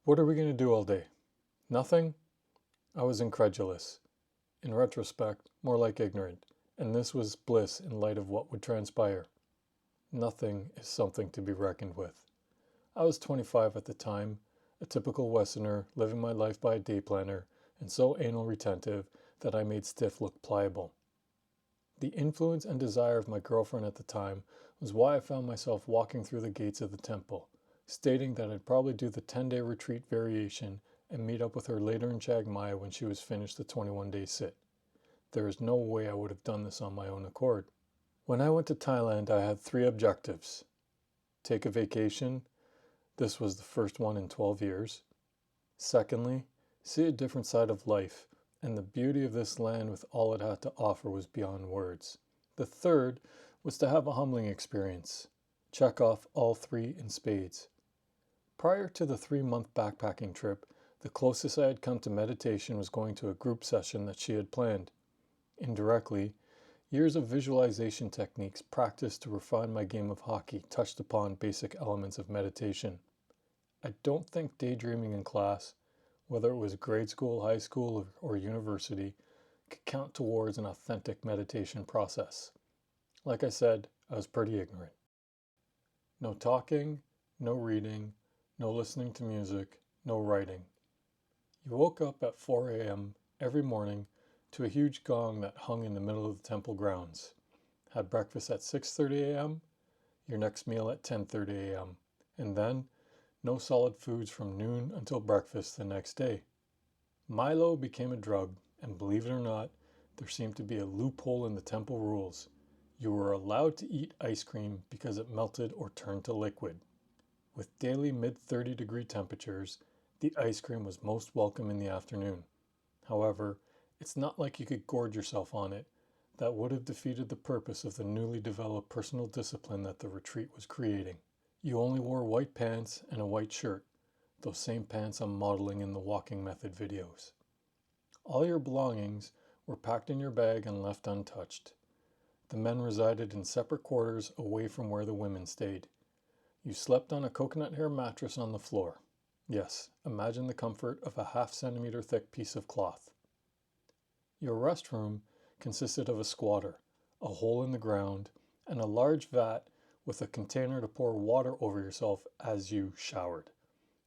What are we going to do all day? Nothing? I was incredulous. In retrospect, more like ignorant, and this was bliss in light of what would transpire. Nothing is something to be reckoned with. I was 25 at the time, a typical Westerner living my life by a day planner, and so anal retentive that I made stiff look pliable. The influence and desire of my girlfriend at the time was why I found myself walking through the gates of the temple, stating that I'd probably do the 10-day retreat variation and meet up with her later in Chiang Mai when she was finished the 21-day sit. There is no way I would have done this on my own accord. When I went to Thailand, I had 3 objectives. Take a vacation. This was the first one in 12 years. Secondly, see a different side of life, and the beauty of this land with all it had to offer was beyond words. The third was to have a humbling experience. Check off all 3 in spades. Prior to the 3-month backpacking trip, the closest I had come to meditation was going to a group session that she had planned. Indirectly, years of visualization techniques practiced to refine my game of hockey touched upon basic elements of meditation. I don't think daydreaming in class, whether it was grade school, high school, or university, could count towards an authentic meditation process. Like I said, I was pretty ignorant. No talking, no reading, no listening to music, no writing. You woke up at 4 a.m. every morning to a huge gong that hung in the middle of the temple grounds. Had breakfast at 6:30 a.m., your next meal at 10:30 a.m., and then no solid foods from noon until breakfast the next day. Milo became a drug, and believe it or not, there seemed to be a loophole in the temple rules. You were allowed to eat ice cream because it melted or turned to liquid. With daily mid-30 degree temperatures, the ice cream was most welcome in the afternoon. However, it's not like you could gorge yourself on it. That would have defeated the purpose of the newly developed personal discipline that the retreat was creating. You only wore white pants and a white shirt, those same pants I'm modeling in the walking method videos. All your belongings were packed in your bag and left untouched. The men resided in separate quarters away from where the women stayed. You slept on a coconut hair mattress on the floor. Yes, imagine the comfort of a half-centimeter thick piece of cloth. Your restroom consisted of a squatter, a hole in the ground, and a large vat with a container to pour water over yourself as you showered.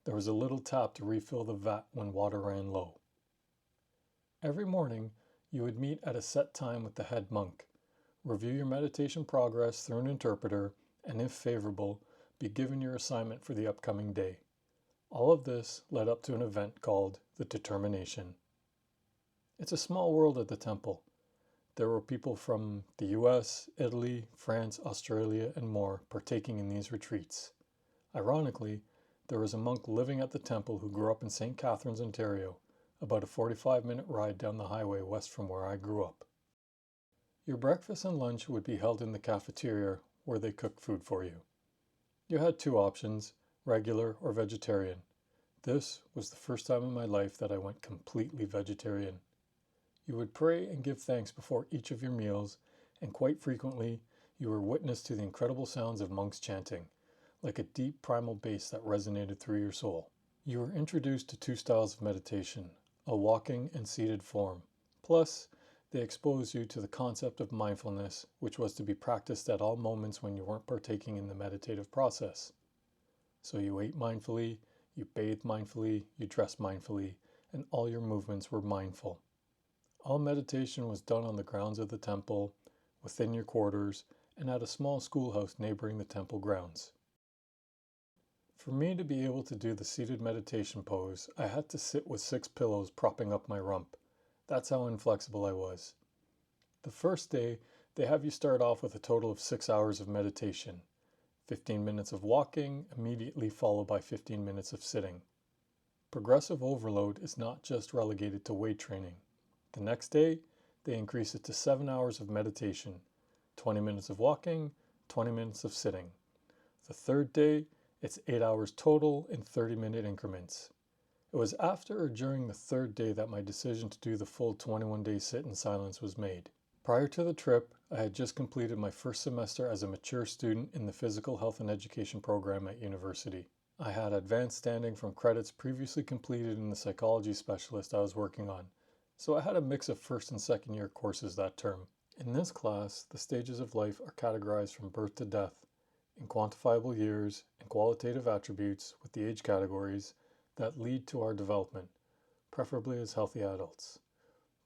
There was a little tap to refill the vat when water ran low. Every morning, you would meet at a set time with the head monk, review your meditation progress through an interpreter, and if favorable, be given your assignment for the upcoming day. All of this led up to an event called the Determination. It's a small world at the temple. There were people from the US, Italy, France, Australia, and more partaking in these retreats. Ironically, there was a monk living at the temple who grew up in St. Catharines, Ontario, about a 45-minute ride down the highway west from where I grew up. Your breakfast and lunch would be held in the cafeteria where they cooked food for you. You had 2 options, regular or vegetarian. This was the first time in my life that I went completely vegetarian. You would pray and give thanks before each of your meals, and quite frequently you were witness to the incredible sounds of monks chanting, like a deep primal bass that resonated through your soul. You were introduced to 2 styles of meditation, a walking and seated form. Plus, they exposed you to the concept of mindfulness, which was to be practiced at all moments when you weren't partaking in the meditative process. So you ate mindfully, you bathed mindfully, you dressed mindfully, and all your movements were mindful. All meditation was done on the grounds of the temple, within your quarters, and at a small schoolhouse neighboring the temple grounds. For me to be able to do the seated meditation pose, I had to sit with 6 pillows propping up my rump. That's how inflexible I was. The first day, they have you start off with a total of 6 hours of meditation. 15 minutes of walking, immediately followed by 15 minutes of sitting. Progressive overload is not just relegated to weight training. The next day, they increase it to 7 hours of meditation, 20 minutes of walking, 20 minutes of sitting. The third day, it's 8 hours total in 30-minute increments. It was after or during the third day that my decision to do the full 21-day sit in silence was made. Prior to the trip, I had just completed my first semester as a mature student in the Physical Health and Education program at university. I had advanced standing from credits previously completed in the psychology specialist I was working on, so I had a mix of first and second year courses that term. In this class, the stages of life are categorized from birth to death, in quantifiable years and qualitative attributes with the age categories that lead to our development, preferably as healthy adults.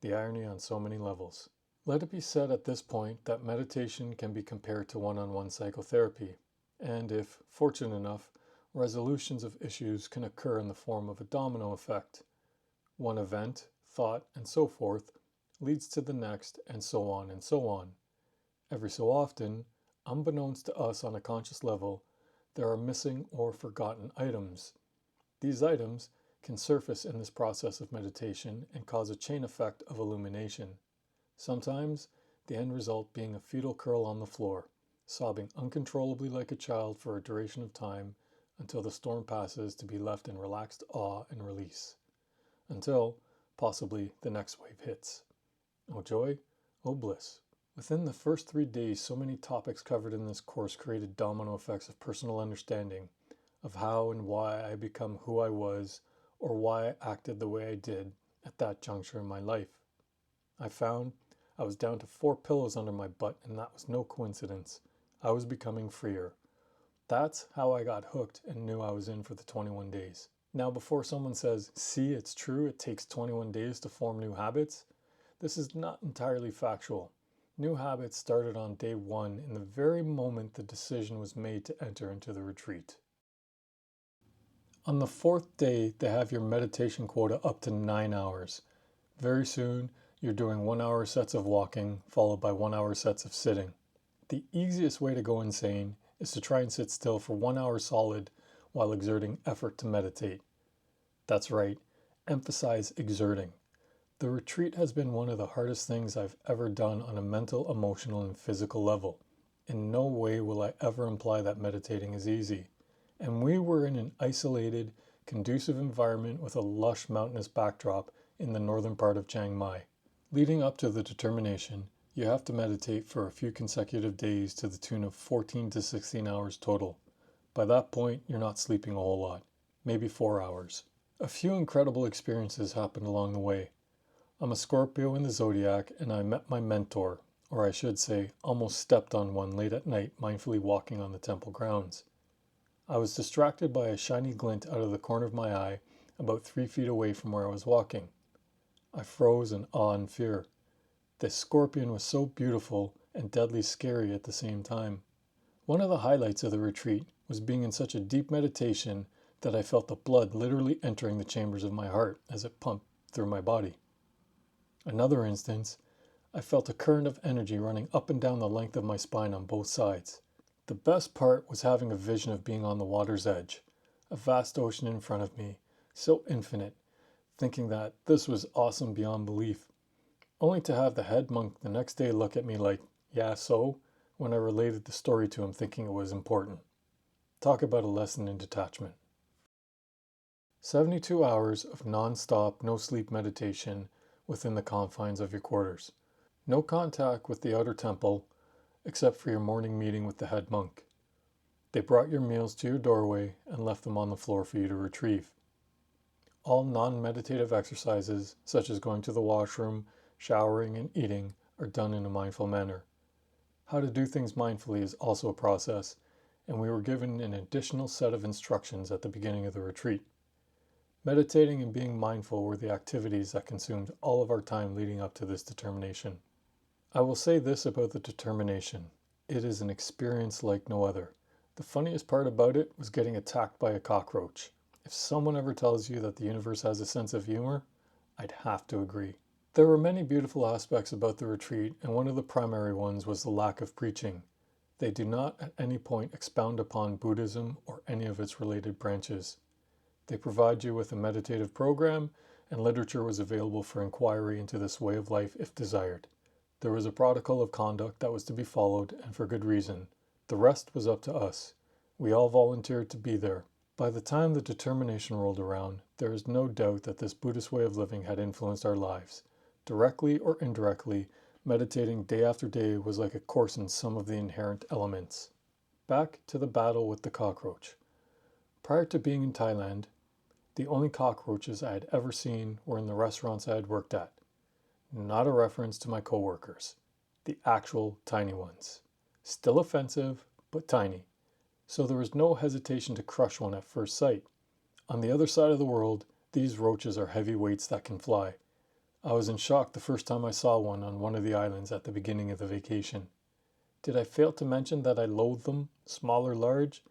The irony on so many levels. Let it be said at this point that meditation can be compared to one-on-one psychotherapy, and if fortunate enough, resolutions of issues can occur in the form of a domino effect. One event, thought, and so forth leads to the next, and so on and so on. Every so often, unbeknownst to us on a conscious level, there are missing or forgotten items. These items can surface in this process of meditation and cause a chain effect of illumination. Sometimes, the end result being a fetal curl on the floor, sobbing uncontrollably like a child for a duration of time until the storm passes to be left in relaxed awe and release. Until, possibly, the next wave hits. Oh joy, oh bliss. Within the first 3 days, so many topics covered in this course created domino effects of personal understanding of how and why I become who I was, or why I acted the way I did at that juncture in my life. I found I was down to 4 pillows under my butt, and that was no coincidence. I was becoming freer. That's how I got hooked and knew I was in for the 21 days. Now, before someone says, see, it's true, it takes 21 days to form new habits, this is not entirely factual. New habits started on day 1 in the very moment the decision was made to enter into the retreat. On the 4th day, they have your meditation quota up to 9 hours. Very soon, you're doing 1-hour sets of walking, followed by 1-hour sets of sitting. The easiest way to go insane is to try and sit still for 1 hour solid while exerting effort to meditate. That's right, emphasize exerting. The retreat has been one of the hardest things I've ever done on a mental, emotional, and physical level. In no way will I ever imply that meditating is easy. And we were in an isolated, conducive environment with a lush mountainous backdrop in the northern part of Chiang Mai. Leading up to the determination, you have to meditate for a few consecutive days to the tune of 14 to 16 hours total. By that point, you're not sleeping a whole lot, maybe 4 hours. A few incredible experiences happened along the way. I'm a Scorpio in the zodiac, and I met my mentor, or I should say, almost stepped on one late at night, mindfully walking on the temple grounds. I was distracted by a shiny glint out of the corner of my eye, about 3 feet away from where I was walking. I froze in awe and fear. This scorpion was so beautiful and deadly scary at the same time. One of the highlights of the retreat was being in such a deep meditation that I felt the blood literally entering the chambers of my heart as it pumped through my body. Another instance, I felt a current of energy running up and down the length of my spine on both sides. The best part was having a vision of being on the water's edge, a vast ocean in front of me, so infinite, thinking that this was awesome beyond belief, only to have the head monk the next day look at me like, yeah, so, when I related the story to him thinking it was important. Talk about a lesson in detachment. 72 hours of non-stop, no-sleep meditation within the confines of your quarters. No contact with the outer temple, except for your morning meeting with the head monk. They brought your meals to your doorway and left them on the floor for you to retrieve. All non-meditative exercises, such as going to the washroom, showering, and eating, are done in a mindful manner. How to do things mindfully is also a process, and we were given an additional set of instructions at the beginning of the retreat. Meditating and being mindful were the activities that consumed all of our time leading up to this determination. I will say this about the determination. It is an experience like no other. The funniest part about it was getting attacked by a cockroach. If someone ever tells you that the universe has a sense of humor, I'd have to agree. There were many beautiful aspects about the retreat, and one of the primary ones was the lack of preaching. They do not at any point expound upon Buddhism or any of its related branches. They provide you with a meditative program, and literature was available for inquiry into this way of life if desired. There was a protocol of conduct that was to be followed, and for good reason. The rest was up to us. We all volunteered to be there. By the time the determination rolled around, there is no doubt that this Buddhist way of living had influenced our lives. Directly or indirectly, meditating day after day was like a course in some of the inherent elements. Back to the battle with the cockroach. Prior to being in Thailand, the only cockroaches I had ever seen were in the restaurants I had worked at. Not a reference to my coworkers, the actual tiny ones. Still offensive, but tiny. So there was no hesitation to crush one at first sight. On the other side of the world, these roaches are heavy weights that can fly. I was in shock the first time I saw one on one of the islands at the beginning of the vacation. Did I fail to mention that I loathe them, small or large?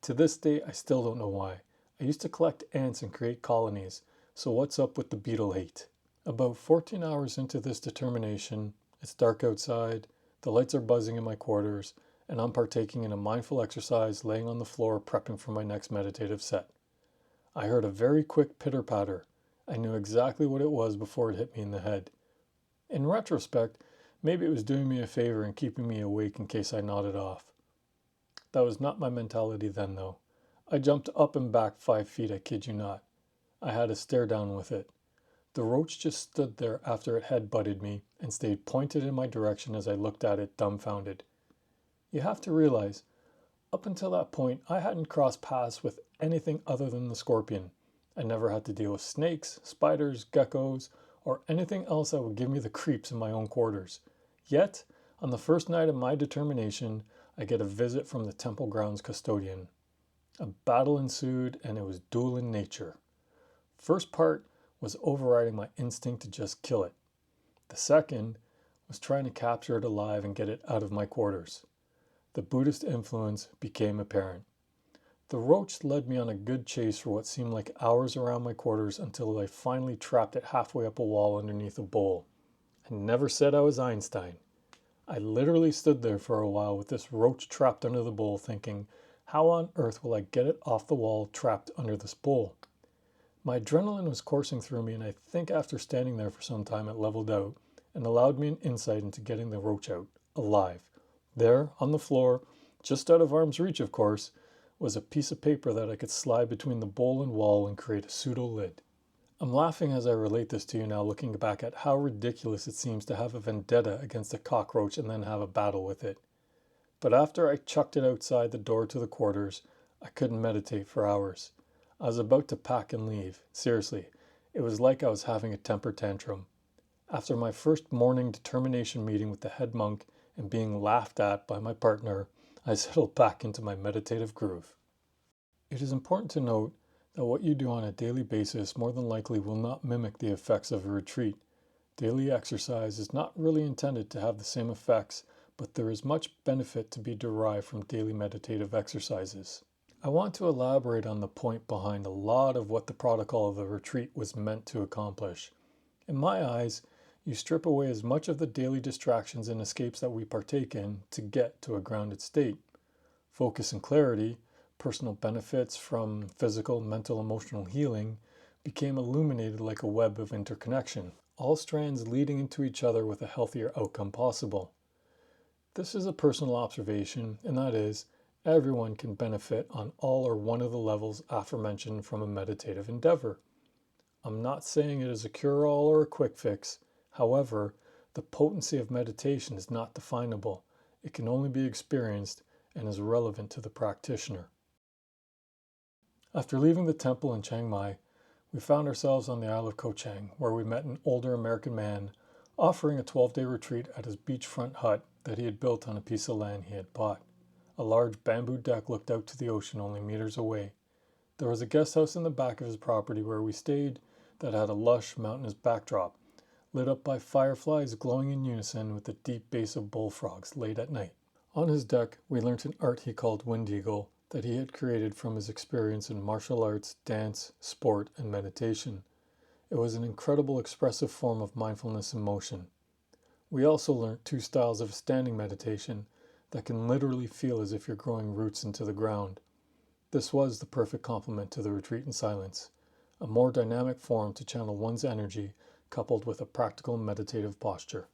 To this day, I still don't know why. I used to collect ants and create colonies, so what's up with the beetle hate? About 14 hours into this determination, it's dark outside, the lights are buzzing in my quarters, and I'm partaking in a mindful exercise laying on the floor prepping for my next meditative set. I heard a very quick pitter-patter. I knew exactly what it was before it hit me in the head. In retrospect, maybe it was doing me a favor and keeping me awake in case I nodded off. That was not my mentality then, though. I jumped up and back 5 feet, I kid you not. I had a stare down with it. The roach just stood there after it had butted me and stayed pointed in my direction as I looked at it dumbfounded. You have to realize, up until that point, I hadn't crossed paths with anything other than the scorpion. I never had to deal with snakes, spiders, geckos, or anything else that would give me the creeps in my own quarters. Yet, on the first night of my determination, I get a visit from the temple grounds custodian. A battle ensued, and it was dual in nature. First part was overriding my instinct to just kill it. The second was trying to capture it alive and get it out of my quarters. The Buddhist influence became apparent. The roach led me on a good chase for what seemed like hours around my quarters until I finally trapped it halfway up a wall underneath a bowl. I never said I was Einstein. I literally stood there for a while with this roach trapped under the bowl thinking, how on earth will I get it off the wall trapped under this bowl? My adrenaline was coursing through me, and I think after standing there for some time it leveled out and allowed me an insight into getting the roach out, alive. There, on the floor, just out of arm's reach of course, was a piece of paper that I could slide between the bowl and wall and create a pseudo lid. I'm laughing as I relate this to you now, looking back at how ridiculous it seems to have a vendetta against a cockroach and then have a battle with it. But after I chucked it outside the door to the quarters, I couldn't meditate for hours. I was about to pack and leave. Seriously, it was like I was having a temper tantrum. After my first morning determination meeting with the head monk and being laughed at by my partner, I settled back into my meditative groove. It is important to note that what you do on a daily basis more than likely will not mimic the effects of a retreat. Daily exercise is not really intended to have the same effects, but there is much benefit to be derived from daily meditative exercises. I want to elaborate on the point behind a lot of what the protocol of the retreat was meant to accomplish. In my eyes, you strip away as much of the daily distractions and escapes that we partake in to get to a grounded state. Focus and clarity, personal benefits from physical, mental, emotional healing became illuminated like a web of interconnection, all strands leading into each other with a healthier outcome possible. This is a personal observation, and that is, everyone can benefit on all or one of the levels aforementioned from a meditative endeavor. I'm not saying it is a cure-all or a quick fix. However, the potency of meditation is not definable. It can only be experienced and is relevant to the practitioner. After leaving the temple in Chiang Mai, we found ourselves on the Isle of Koh Chang, where we met an older American man offering a 12-day retreat at his beachfront hut that he had built on a piece of land he had bought. A large bamboo deck looked out to the ocean only meters away. There was a guest house in the back of his property where we stayed that had a lush mountainous backdrop, lit up by fireflies glowing in unison with the deep bass of bullfrogs late at night. On his deck, we learnt an art he called Wind Eagle that he had created from his experience in martial arts, dance, sport, and meditation. It was an incredible expressive form of mindfulness and motion. We also learnt 2 styles of standing meditation that can literally feel as if you're growing roots into the ground. This was the perfect complement to the retreat in silence, a more dynamic form to channel one's energy coupled with a practical meditative posture.